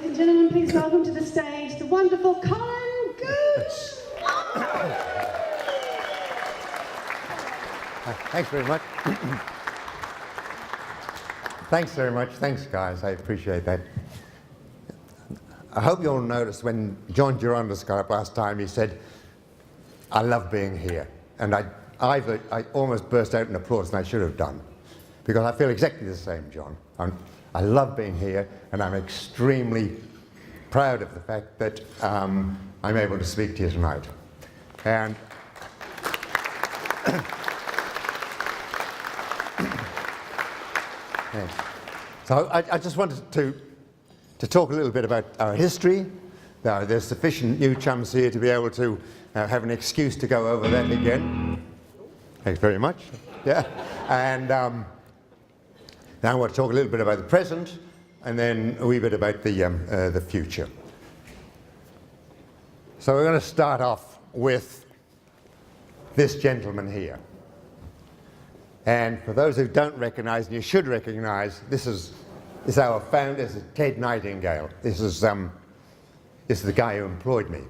and gentlemen, please welcome to the stage the wonderful Colin Gooch. Thanks very much. Thanks very much. Thanks, guys. I appreciate that. I hope you all noticed when John Girondas got up last time, he said, "I love being here." And I almost burst out in applause, and I should have done, because I feel exactly the same, John. I love being here, and I'm extremely proud of the fact that I'm able to speak to you tonight. And yes. So I just wanted to talk a little bit about our history. There's sufficient new chums here to be able to have an excuse to go over that again. Thanks very much. Yeah. And now I want to talk a little bit about the present, and then a wee bit about the future. So we're going to start off with this gentleman here. And for those who don't recognise, and you should recognise, this is our founder, this is Ted Nightingale. This is the guy who employed me.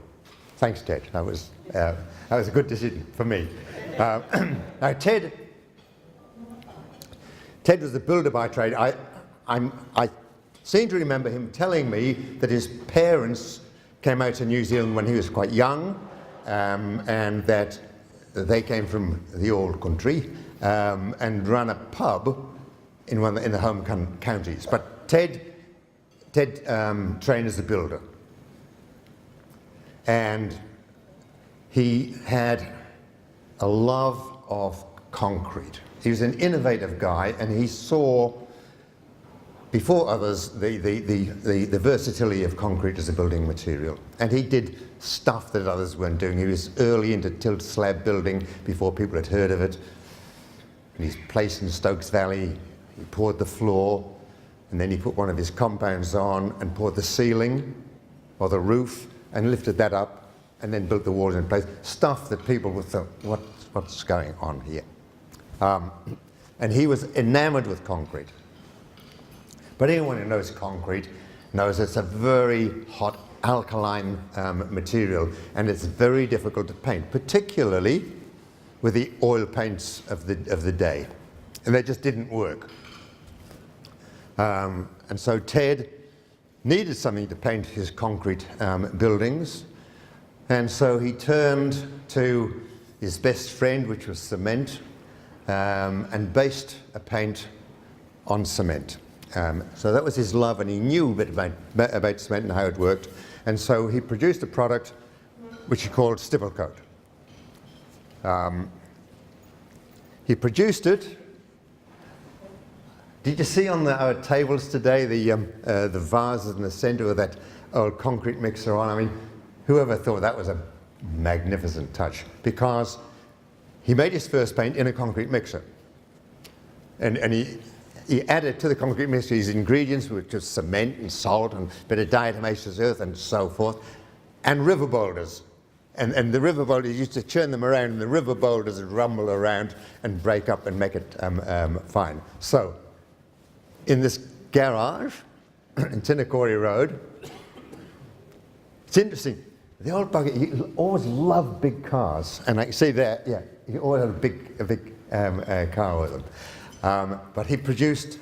Thanks, Ted. That was a good decision for me. Now, Ted was a builder by trade. I seem to remember him telling me that his parents came out to New Zealand when he was quite young, and that they came from the old country and ran a pub in the home counties. But Ted trained as a builder, and he had a love of concrete. He was an innovative guy, and he saw before others the versatility of concrete as a building material. And he did stuff that others weren't doing. He was early into tilt slab building before people had heard of it. In his place in Stokes Valley, he poured the floor, and then he put one of his compounds on and poured the ceiling or the roof and lifted that up and then built the walls in place. Stuff that people would think, what's going on here? And he was enamored with concrete. But anyone who knows concrete knows it's a very hot alkaline material, and it's very difficult to paint, particularly with the oil paints of the day. And they just didn't work. And so Ted needed something to paint his concrete buildings, and so he turned to his best friend, which was cement, and based a paint on cement. So that was his love, and he knew a bit about cement and how it worked. And so he produced a product which he called Stipple Coat. He produced it. Did you see on our tables today the vases in the centre with that old concrete mixer on? I mean, whoever thought that was a magnificent touch? Because he made his first paint in a concrete mixer. And he added to the concrete mixture his ingredients, which was cement and salt and a bit of diatomaceous earth and so forth, and river boulders. And the river boulders used to churn them around, and the river boulders would rumble around and break up and make it fine. So, in this garage in Tinnacorry Road, it's interesting. The old bugger, he always loved big cars, and I can see there, yeah, he always had a big car with him. But he produced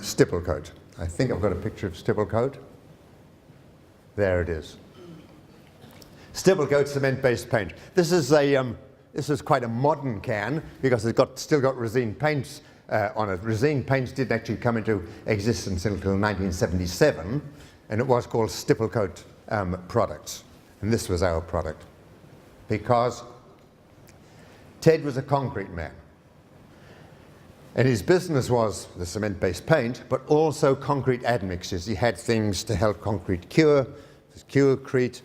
Stipple Coat. I think I've got a picture of Stipple Coat. There it is. Stipple Coat cement-based paint. This is quite a modern can because it's still got Resene paints on it. Resene paints didn't actually come into existence until 1977, and it was called Stipple Coat products. And this was our product, because Ted was a concrete man. And his business was the cement-based paint, but also concrete admixtures. He had things to help concrete cure, Curecrete,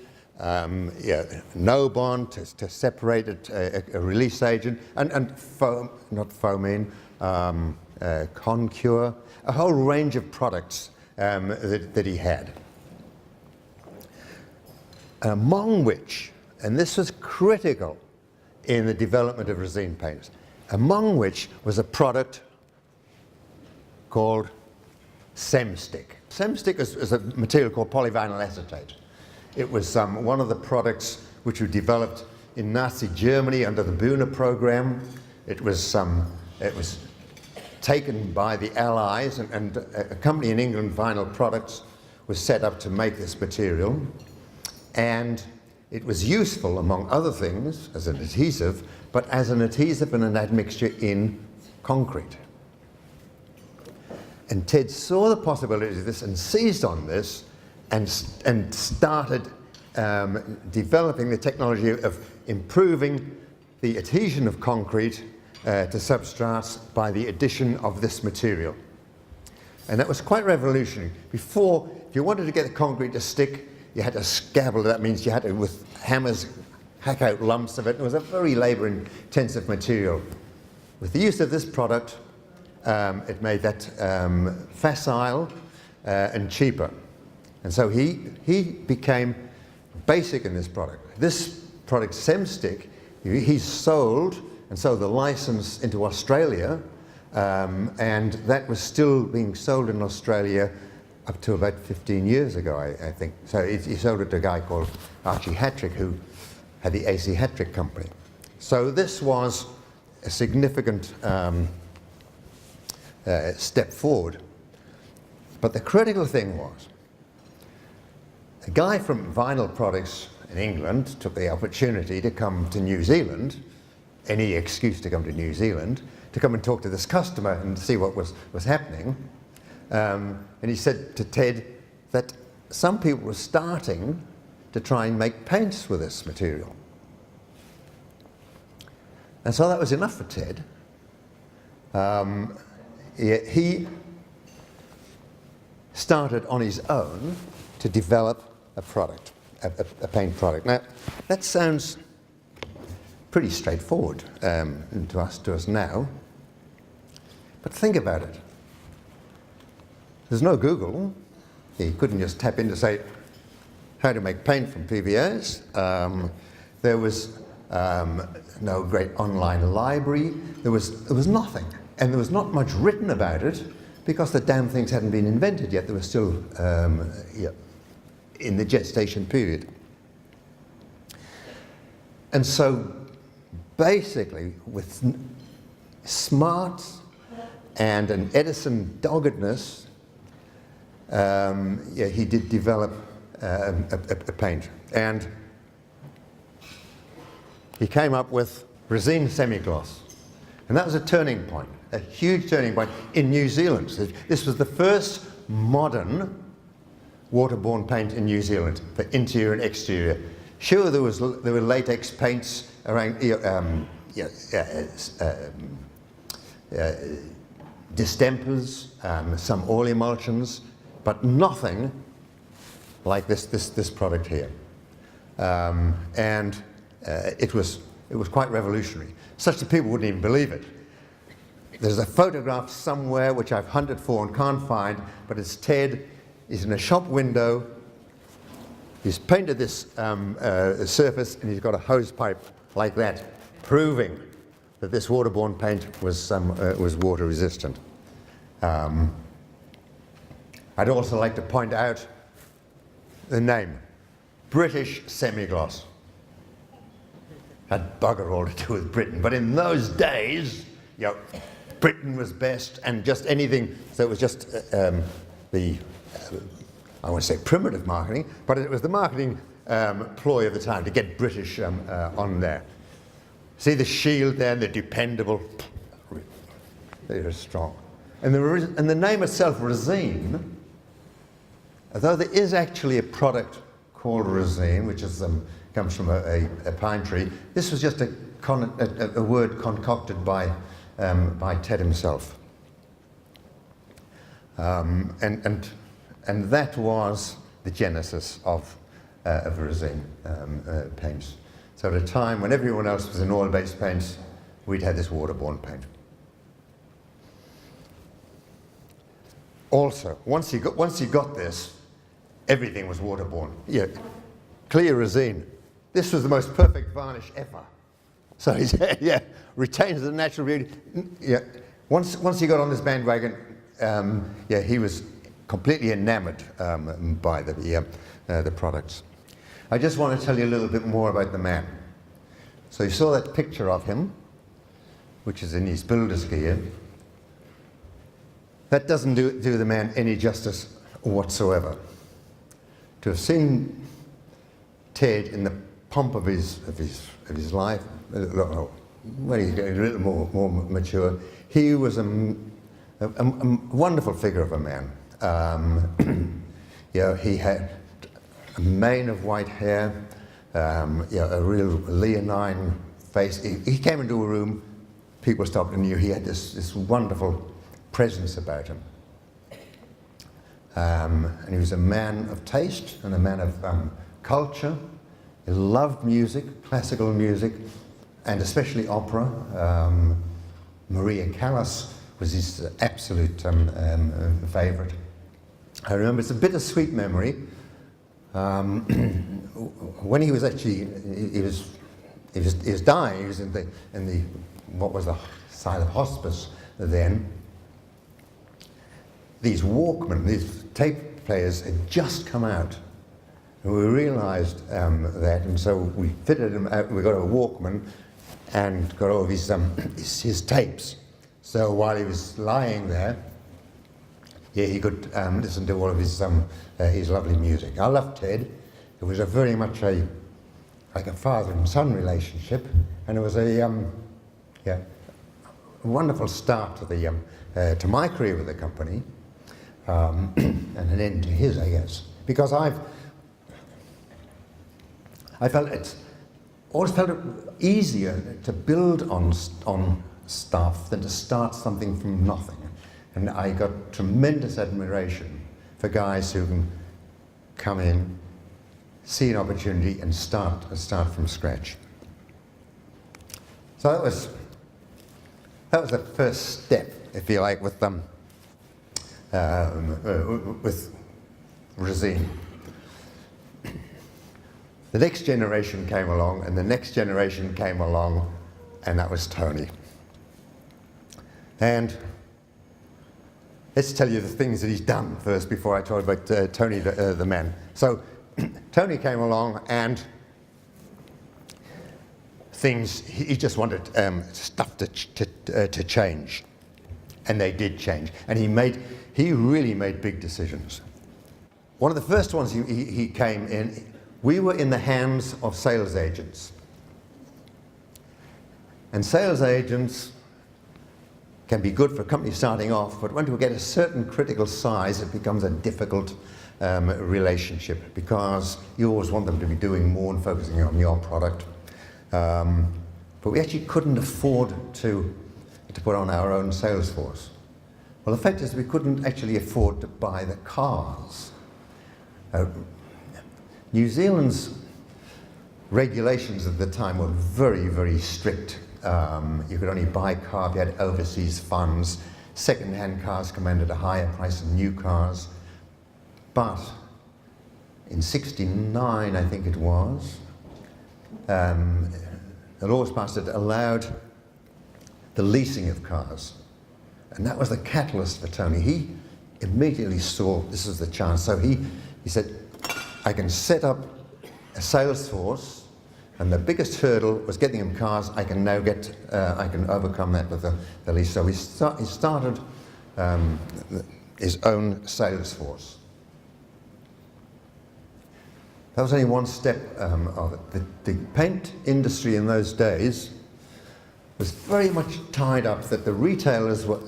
no bond to separate it, a release agent, and foam, not foamine, Concure, a whole range of products that he had. Among which, and this was critical in the development of Resene paints, among which was a product called Semstick. Semstick is a material called polyvinyl acetate. It was one of the products which were developed in Nazi Germany under the Bühne program. It was taken by the Allies, and a company in England, Vinyl Products, was set up to make this material. And it was useful, among other things, as an adhesive, but as an adhesive and an admixture in concrete. And Ted saw the possibility of this and seized on this and started developing the technology of improving the adhesion of concrete to substrates by the addition of this material. And that was quite revolutionary. Before, if you wanted to get the concrete to stick, you had to scabble. That means you had to, with hammers, hack out lumps of it. It was a very labor-intensive material. With the use of this product, it made that facile and cheaper. And so he became basic in this product. This product, Semstick, he sold, and so the license into Australia, and that was still being sold in Australia up to about 15 years ago, I think. So he sold it to a guy called Archie Hattrick, who had the AC Hattrick company. So this was a significant step forward. But the critical thing was, a guy from Vinyl Products in England took the opportunity to come to New Zealand, any excuse to come to New Zealand, to come and talk to this customer and see what was happening. And he said to Ted that some people were starting to try and make paints with this material. And so that was enough for Ted. He started on his own to develop a product, a paint product. Now, that sounds pretty straightforward to us now, but think about it. There's no Google. He couldn't just tap in to say how to make paint from PVAs. There was no great online library. There was nothing, and there was not much written about it because the damn things hadn't been invented yet. They were still in the gestation period. And so basically, with smarts and an Edison doggedness, he did develop a paint. And he came up with Resene semi-gloss. And that was a turning point, a huge turning point in New Zealand. This was the first modern waterborne paint in New Zealand for interior and exterior. Sure, there were latex paints around, distempers, some oil emulsions, but nothing like this product here. It was quite revolutionary, such that people wouldn't even believe it. There's a photograph somewhere which I've hunted for and can't find, but it's Ted. He's in a shop window. He's painted this surface, and he's got a hose pipe like that, proving that this waterborne paint was water resistant. I'd also like to point out the name, British semi-gloss. Had bugger all to do with Britain, but in those days, Britain was best, and just anything. So it was just I won't say primitive marketing, but it was the marketing ploy of the time to get British on there. See the shield there, the dependable. They're strong. And the name itself, Resene, although there is actually a product called Resene, which is comes from a pine tree, this was just a word concocted by Ted himself. And that was the genesis of Resene paints. So at a time when everyone else was in oil-based paints, we'd had this waterborne paint. Also, once you got this, everything was waterborne. Yeah, clear Resene. This was the most perfect varnish ever. So retains the natural beauty. Yeah, once he got on this bandwagon, he was completely enamored by the products. I just want to tell you a little bit more about the man. So you saw that picture of him, which is in his builder's gear. That doesn't do the man any justice whatsoever. To have seen Ted in the pomp of his life, when he's getting a little more mature, he was a wonderful figure of a man. You know, he had a mane of white hair, you know, a real leonine face. He came into a room, people stopped and knew he had this wonderful presence about him. And he was a man of taste and a man of culture. He loved music, classical music, and especially opera. Maria Callas was his absolute favourite. I remember, it's a bittersweet memory. When he was actually, he was dying. He was in the what was the side of hospice then. These Walkman, these tape players had just come out, and we realised that, and so we fitted them out. We got a Walkman and got all of his tapes. So while he was lying there, yeah, he could listen to all of his lovely music. I loved Ted. It was very much like a father and son relationship, and it was a wonderful start to my career with the company, and an end to his, I guess, because I always felt it easier to build on stuff than to start something from nothing. And I got tremendous admiration for guys who can come in, see an opportunity, and start from scratch. So that was the first step, if you like, with Resene. The next generation came along, and the next generation came along, and that was Tony. And let's tell you the things that he's done first before I talk about Tony the man. So Tony came along, and he just wanted stuff to change, and they did change. And he really made big decisions. One of the first ones he came in, we were in the hands of sales agents. And sales agents can be good for companies starting off, but when we get a certain critical size, it becomes a difficult relationship, because you always want them to be doing more and focusing on your product. But we actually couldn't afford to put on our own sales force. Well, the fact is we couldn't actually afford to buy the cars. New Zealand's regulations at the time were very, very strict. You could only buy cars if you had overseas funds. Second-hand cars commanded a higher price than new cars. But in '69, I think it was, the law was passed that allowed the leasing of cars. And that was the catalyst for Tony. He immediately saw this was the chance. So he said, I can set up a sales force, and the biggest hurdle was getting him cars. I can now I can overcome that with the lease. So he started his own sales force. That was only one step of it. The paint industry in those days was very much tied up, that the retailers were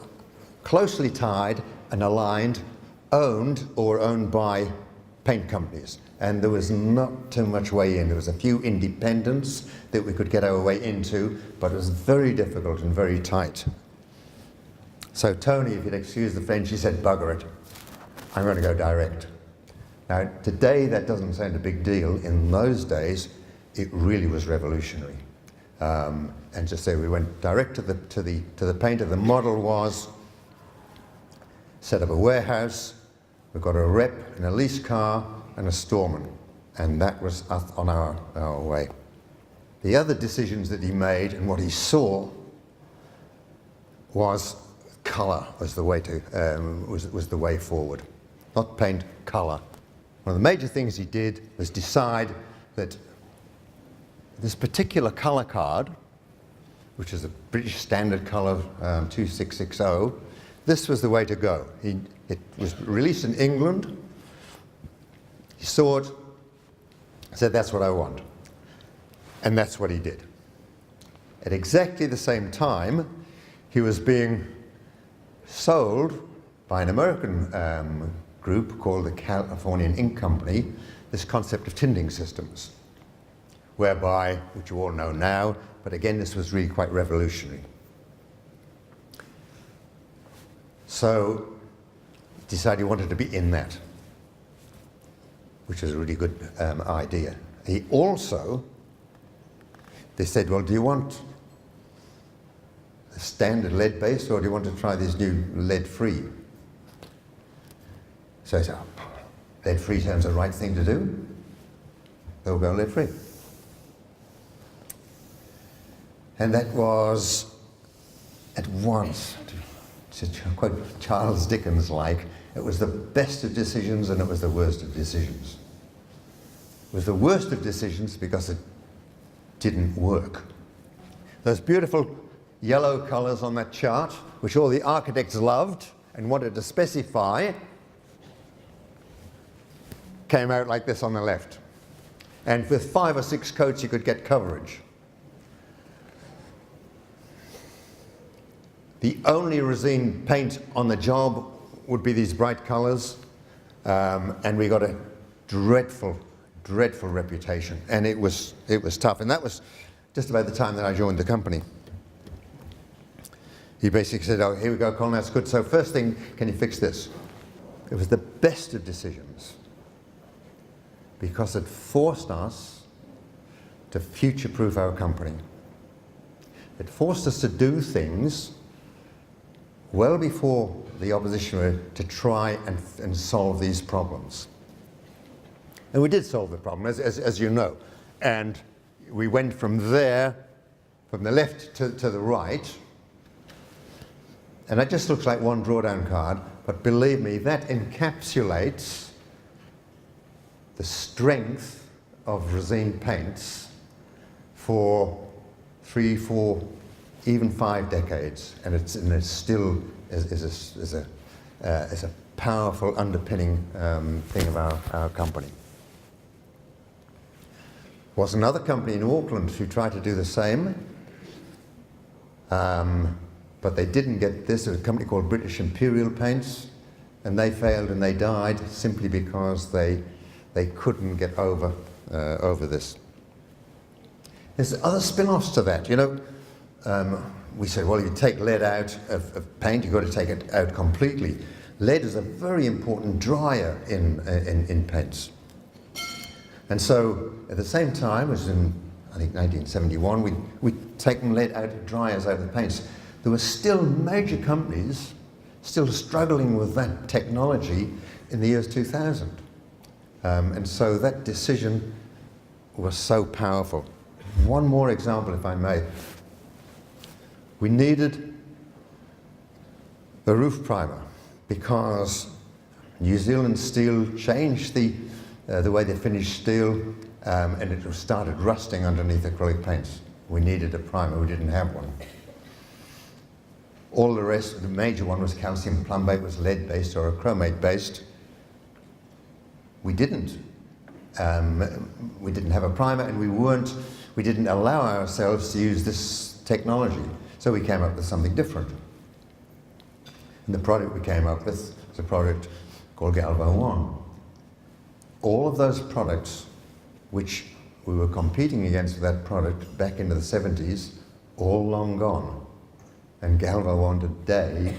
closely tied and aligned, owned by paint companies. And there was not too much way in. There was a few independents that we could get our way into, but it was very difficult and very tight. So Tony, if you'd excuse the French, he said, bugger it, I'm going to go direct. Now, today that doesn't sound a big deal. In those days, it really was revolutionary. And just say we went direct to the painter. The model was set up a warehouse, we got a rep in a lease car and a storeman, and that was us on our way. The other decisions that he made and what he saw was colour was the way forward. not paint, colour. One of the major things he did was decide that this particular colour card, which is a British standard colour 2660, this was the way to go. It was released in England. He saw it, said, that's what I want. And that's what he did. At exactly the same time, he was being sold by an American group called the Californian Ink Company, this concept of tinting systems, whereby, which you all know now, but again, this was really quite revolutionary. So he decided he wanted to be in that, which is a really good idea. He also, they said, well, do you want a standard lead-based, or do you want to try this new lead-free? So I said, oh, lead-free sounds the right thing to do. They'll go lead-free. And that was, at once, to quote Charles Dickens-like, it was the best of decisions and it was the worst of decisions. It was the worst of decisions because it didn't work. Those beautiful yellow colours on that chart, which all the architects loved and wanted to specify, came out like this on the left. And with 5 or 6 coats you could get coverage. The only Resene paint on the job would be these bright colours, and we got a dreadful, dreadful reputation. And it was tough. And that was just about the time that I joined the company. He basically said, oh, here we go, Colin, that's good. So first thing, can you fix this? It was the best of decisions because it forced us to future-proof our company. It forced us to do things well before the opposition were to try and solve these problems. And we did solve the problem, as you know. And we went from there, from the left to the right. And that just looks like one drawdown card, but believe me, that encapsulates the strength of Resene paints for 3, 4, even 5 decades, and it still is a powerful underpinning thing of our company. There was another company in Auckland who tried to do the same, but they didn't get this. It was a company called British Imperial Paints, and they failed and they died simply because they couldn't get over this. There's other spin-offs to that, you know. We said, well, you take lead out of paint, you've got to take it out completely. Lead is a very important dryer in paints. And so, at the same time, it was in, I think, 1971, we'd taken lead out of dryers out of the paints. There were still major companies still struggling with that technology in the years 2000. And so that decision was so powerful. One more example, if I may. We needed the roof primer because New Zealand Steel changed the way they finished steel, and it started rusting underneath acrylic paints. We needed a primer, we didn't have one. All the rest, the major one was calcium plumbate, was lead-based or chromate-based. We didn't have a primer, and we didn't allow ourselves to use this technology. So we came up with something different. And the product we came up with was a product called Galvo One. All of those products which we were competing against with that product back into the 70s, all long gone. And Galvo One today,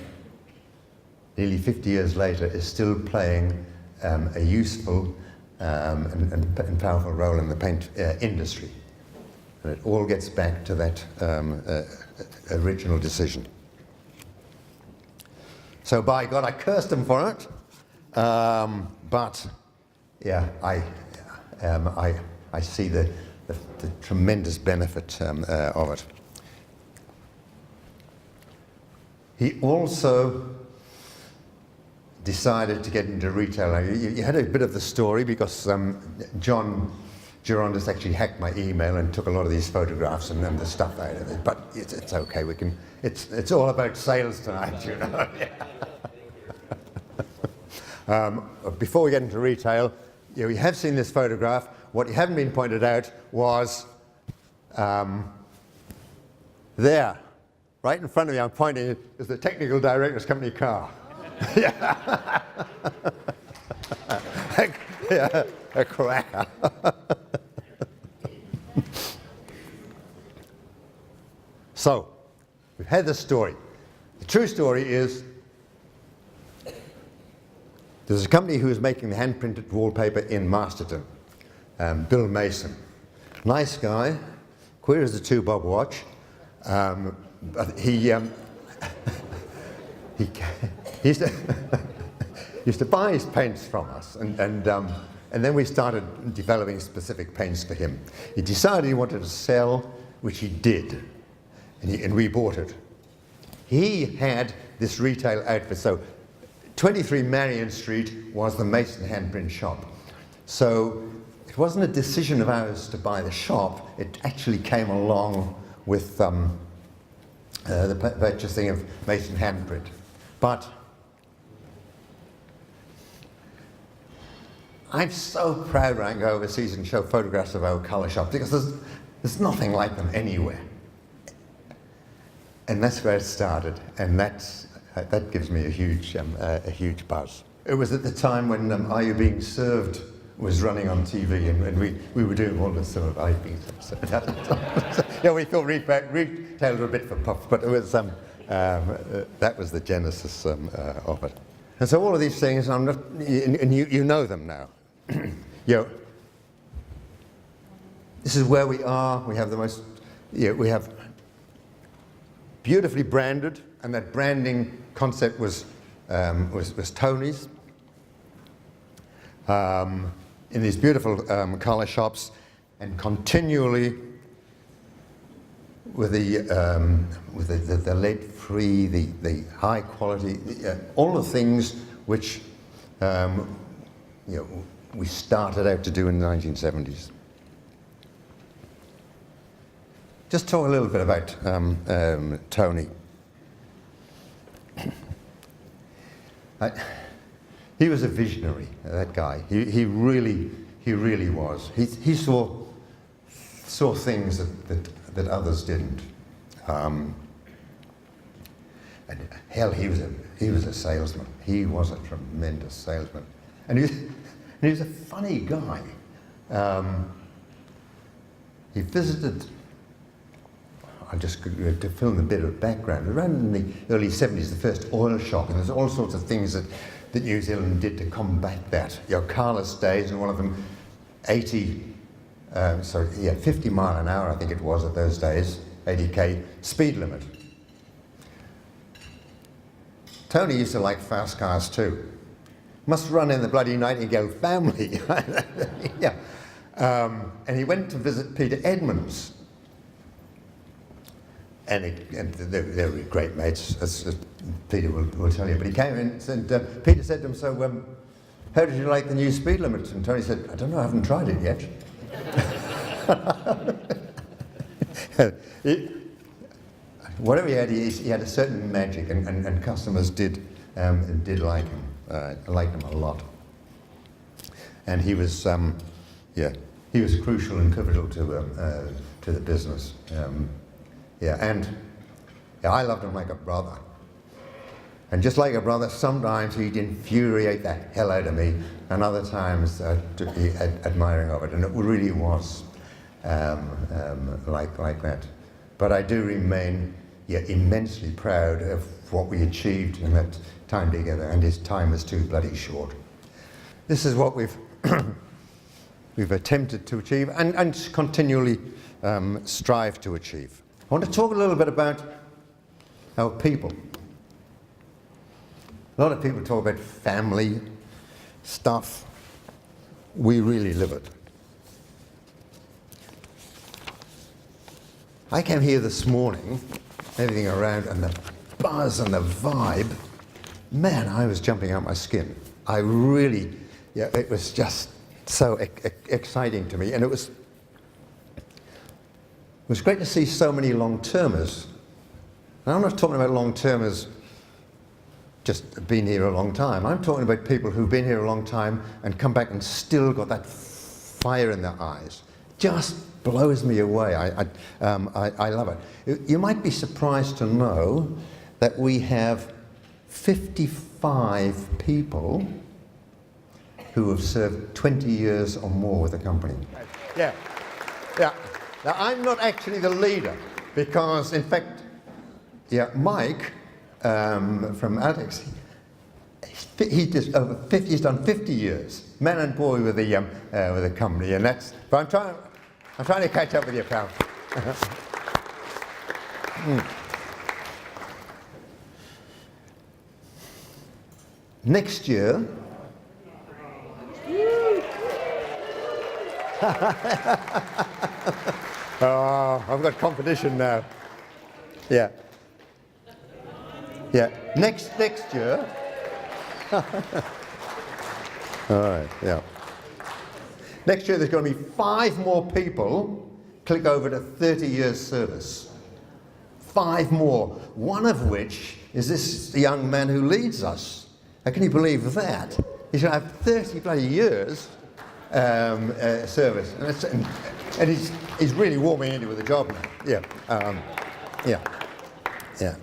nearly 50 years later, is still playing a useful and powerful role in the paint industry. And it all gets back to that original decision. So by God, I cursed them for it, but yeah, I see the tremendous benefit of it. He also decided to get into retail. Now, you had a bit of the story because John Gerondis actually hacked my email and took a lot of these photographs and the stuff out of it. But it's okay. We can. It's all about sales tonight, you know. Before we get into retail, you have seen this photograph. What you haven't been pointed out was there, right in front of me. I'm pointing. Is the technical director's company car. Yeah. Yeah, a cracker. So, we've had the story. The true story is there's a company who is making the hand-printed wallpaper in Masterton, Bill Mason. Nice guy, queer as a two-bob watch. But he used to buy his paints from us, and then we started developing specific paints for him. He decided he wanted to sell, which he did, and we bought it. He had this retail outfit, so 23 Marion Street was the Mason handprint shop. So it wasn't a decision of ours to buy the shop, it actually came along with the purchasing of Mason handprint. But I'm so proud when I go overseas and show photographs of our colour shop because there's nothing like them anywhere. And that's where it started, and that gives me a huge buzz. It was at the time when Are You Being Served was running on TV, and we were doing all the sort of Are You Being Served? Yeah, we thought retail were a bit for puff, but it was that was the genesis of it. And so all of these things, I'm not, and you know them now. You know, this is where we are. We have the most, we have beautifully branded, and that branding concept was Tony's. In these beautiful colour shops, and continually with the lead-free, the high quality, all the things which we started out to do in the 1970s. Just talk a little bit about Tony. He was a visionary, that guy. He really was. He saw things that others didn't. And hell, he was a salesman. He was a tremendous salesman, and he was a funny guy. He visited. I just to film a bit of background. Around in the early 70s, the first oil shock, and there's all sorts of things that New Zealand did to combat that. Carless days, and one of them 50 mile an hour, I think it was at those days, 80k speed limit. Tony used to like fast cars too. Must run in the bloody Nightingale family. Yeah. And he went to visit Peter Edmonds. And they were great mates, as Peter will tell you. But he came in and said, Peter said to him, so how did you like the new speed limit? And Tony said, I don't know, I haven't tried it yet. Whatever he had, he had a certain magic, and customers did like him, liked him a lot. And he was, he was crucial and pivotal to the business. And I loved him like a brother. And just like a brother, sometimes he'd infuriate the hell out of me, and other times to be admiring of it. And it really was like that. But I do remain immensely proud of what we achieved in that time together, and his time was too bloody short. This is what we've attempted to achieve and continually strive to achieve. I want to talk a little bit about our people. A lot of people talk about family stuff. We really live it. I came here this morning, everything around, and the buzz and the vibe man, I was jumping out my skin. I really, yeah, it was just so exciting to me, and it was great to see so many long-termers. And I'm not talking about long-termers just been here a long time. I'm talking about people who've been here a long time and come back and still got that fire in their eyes. Just blows me away. I love it. You might be surprised to know that we have 55 people who have served 20 years or more with the company. Yeah, yeah. Now, I'm not actually the leader because, in fact, yeah, Mike from Alex, he's done 50 years, man and boy with the company, and that's. But I'm trying to catch up with you, pal. Next year. Oh, I've got competition now. Yeah. Yeah. Next year. All right. Yeah. Next year, there's going to be 5 more people click over to 30 years service. 5 more. One of which is this young man who leads us. How can you believe that? He's going to have 30 bloody years service, and he's really warming into the job now. Yeah, yeah, yeah.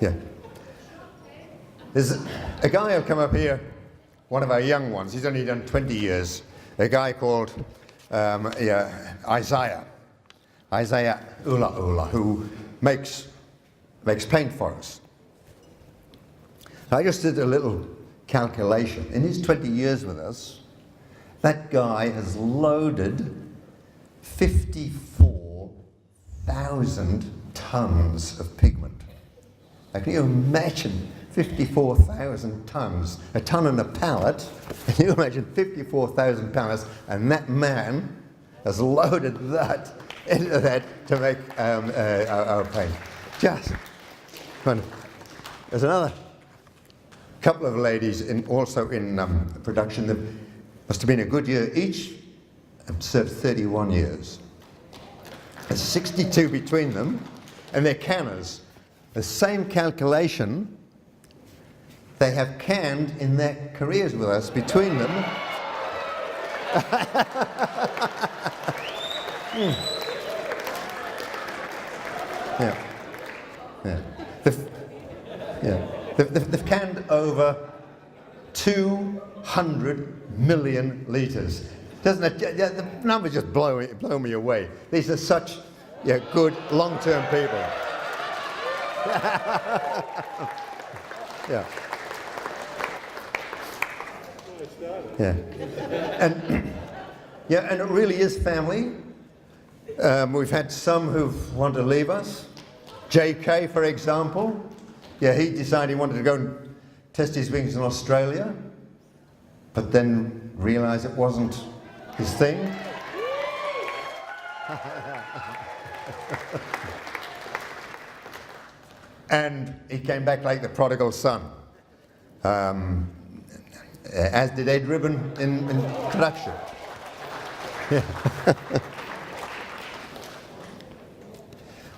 Yeah. There's a guy who'll come up here, one of our young ones. He's only done 20 years. A guy called Isaiah Ula, who makes paint for us. I just did a little calculation. In his 20 years with us, that guy has loaded 54,000 tons of pigment. Now, can you imagine 54,000 tons? A ton and a pallet. Can you imagine 54,000 pallets? And that man has loaded that into that to make our paint. Just fun. There's another couple of ladies also in production that must have been a good year each, have served 31 years. There's 62 between them, and they're canners. The same calculation they have canned in their careers with us between them. Yeah. Yeah. They've canned over 200 million litres. Doesn't it? The numbers just blow me away. These are such good long-term people. Yeah. Yeah. And it really is family. We've had some who want to leave us. JK, for example. Yeah, he decided he wanted to go and test his wings in Australia, but then realised it wasn't his thing. And he came back like the prodigal son, as did Ed Ribbon in production. Yeah.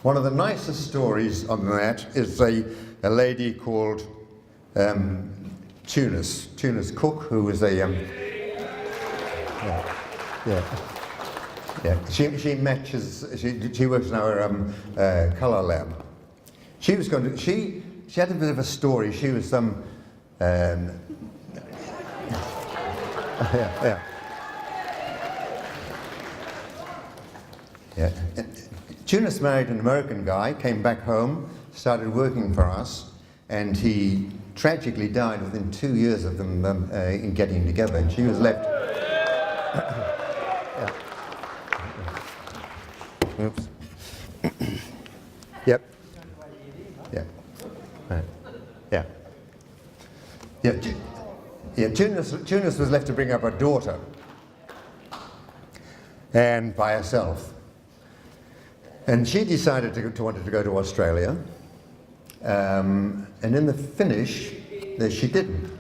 One of the nicest stories on that is a lady called Tunis Cook, who was a she matches. She works in our colour lab. She had a bit of a story. She was some Tunis married an American guy, came back home, started working for us, and he tragically died within 2 years of them in getting together, and she was left. Oops. Yep. Yeah. Right. Yeah. Yeah. Tunis was left to bring up a daughter. and by herself. And she decided to wanted to go to Australia, and in the finish, she didn't.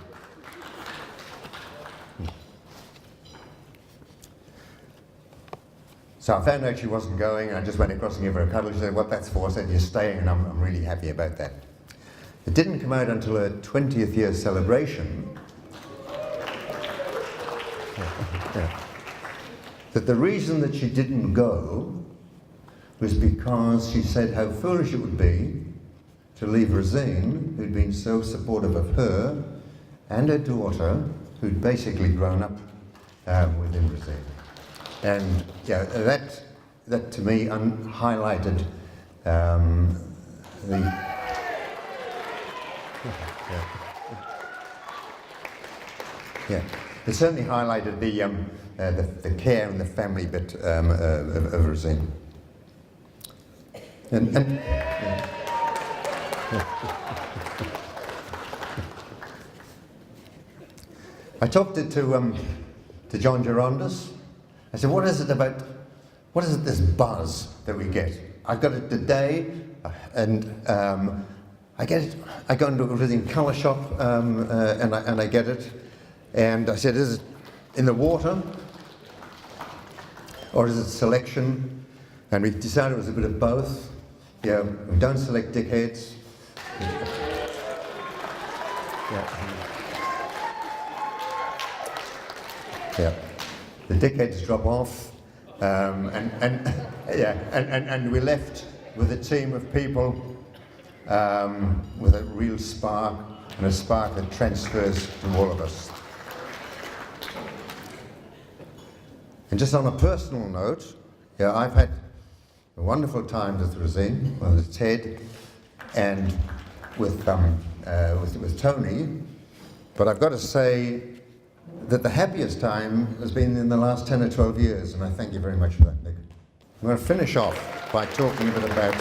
So I found out she wasn't going, and I just went across and gave her a cuddle. She said, "What that's for?" I said, "You're staying," and I'm really happy about that. It didn't come out until her 20th year celebration that the reason that she didn't go was because she said how foolish it would be to leave Resene, who'd been so supportive of her and her daughter, who'd basically grown up within Resene. And yeah, that to me highlighted it certainly highlighted the care and the family bit of Resene. I talked to John Gerondis. I said, what is it this buzz that we get? I got it today, and I get it. I go into a visiting colour shop, and I get it. And I said, is it in the water, or is it selection? And we decided it was a bit of both. Yeah, we don't select dickheads. Yeah. The dickheads drop off, and we're left with a team of people with a real spark, and a spark that transfers to all of us. And just on a personal note, yeah, I've had wonderful times with Resene, with Ted, and with Tony, but I've got to say that the happiest time has been in the last 10 or 12 years, and I thank you very much for that, Nick. I'm going to finish off by talking a bit about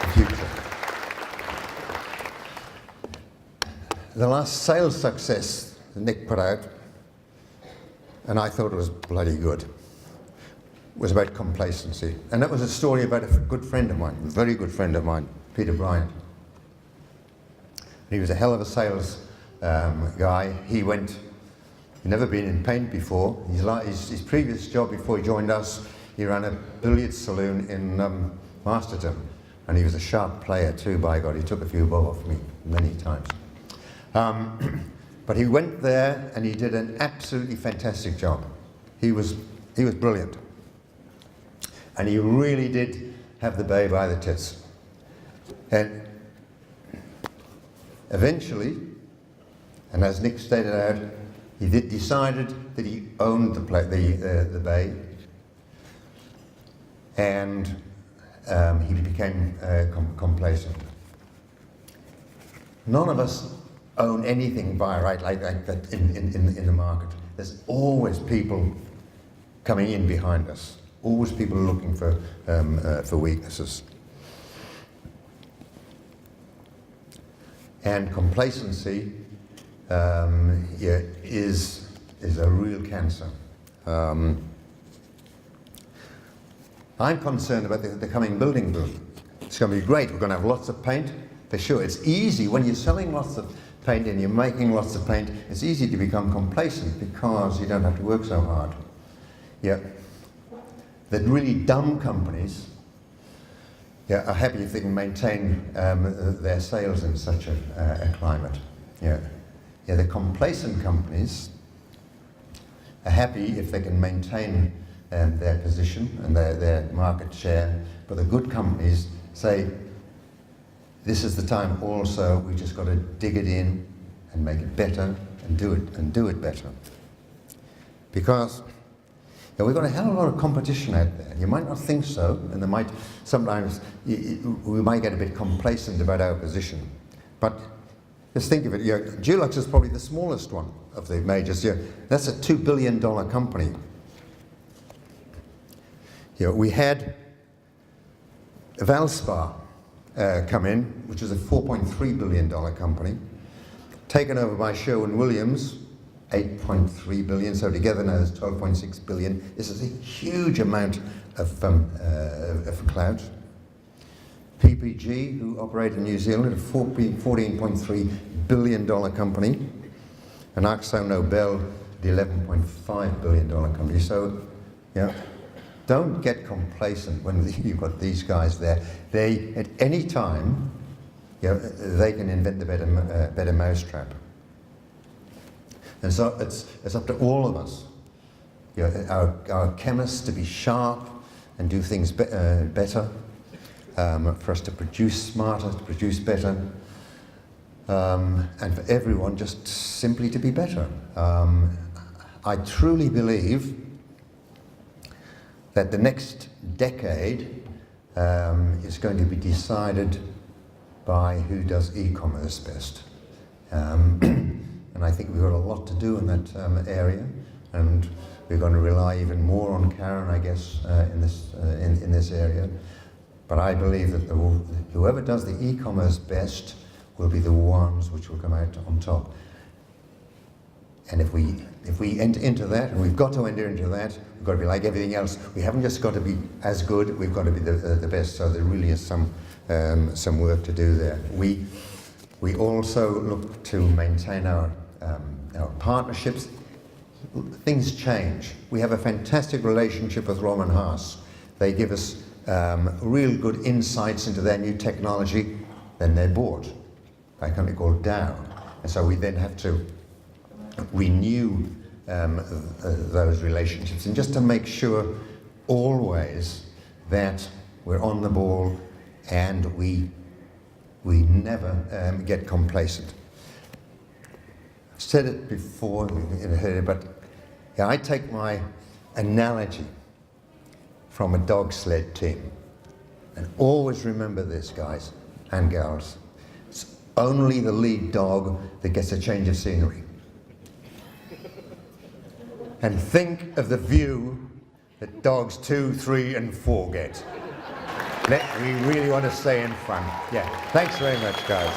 the future. The last sales success that Nick put out, and I thought it was bloody good, was about complacency. And that was a story about a good friend of mine, a very good friend of mine, Peter Bryant. He was a hell of a sales guy. He'd never been in paint before. His previous job before he joined us, he ran a billiards saloon in Masterton. And he was a sharp player too, by God. He took a few bob off me many times. But he went there and he did an absolutely fantastic job. He was brilliant. And he really did have the bay by the tits. And eventually, and as Nick stated out, he decided that he owned the bay, and he became complacent. None of us own anything by right like that in the market. There's always people coming in behind us. Always people looking for weaknesses. And complacency is a real cancer. I'm concerned about the coming building boom. It's going to be great. We're going to have lots of paint, for sure. It's easy when you're selling lots of paint and you're making lots of paint. It's easy to become complacent because you don't have to work so hard. Yeah. The really dumb companies are happy if they can maintain their sales in such a climate. Yeah, the complacent companies are happy if they can maintain their position and their market share, but the good companies say, this is the time also, we just got to dig it in and make it better and do it better. Because we've got a hell of a lot of competition out there. You might not think so, and there might sometimes we might get a bit complacent about our position. But just think of it. Dulux is probably the smallest one of the majors. That's a $2 billion company. We had Valspar come in, which is a $4.3 billion company, taken over by Sherwin-Williams, 8.3 billion, so together now there's 12.6 billion. This is a huge amount of clout. PPG, who operate in New Zealand, a $14.3 billion company, and Akzo Nobel, the $11.5 billion company. So, yeah, don't get complacent when you've got these guys there. They, at any time, they can invent the better mousetrap. And so it's up to all of us, our chemists, to be sharp and do things better, for us to produce smarter, to produce better, and for everyone just simply to be better. I truly believe that the next decade is going to be decided by who does e-commerce best. And I think we've got a lot to do in that area, and we're going to rely even more on Karen, I guess, in this area. But I believe that whoever does the e-commerce best will be the ones which will come out on top. And if we enter into that, and we've got to enter into that, we've got to be like everything else. We haven't just got to be as good, we've got to be the best. So there really is some work to do there. We also look to maintain our partnerships. Things change. We have a fantastic relationship with Roman Haas. They give us real good insights into their new technology. Then they're bought by a company called Dow. And so we then have to renew those relationships, and just to make sure always that we're on the ball and we never get complacent. I've said it before, but yeah, I take my analogy from a dog sled team, and always remember this, guys and gals. It's only the lead dog that gets a change of scenery. And think of the view that dogs 2, 3, and 4 get. We really want to stay in front. Yeah, thanks very much, guys.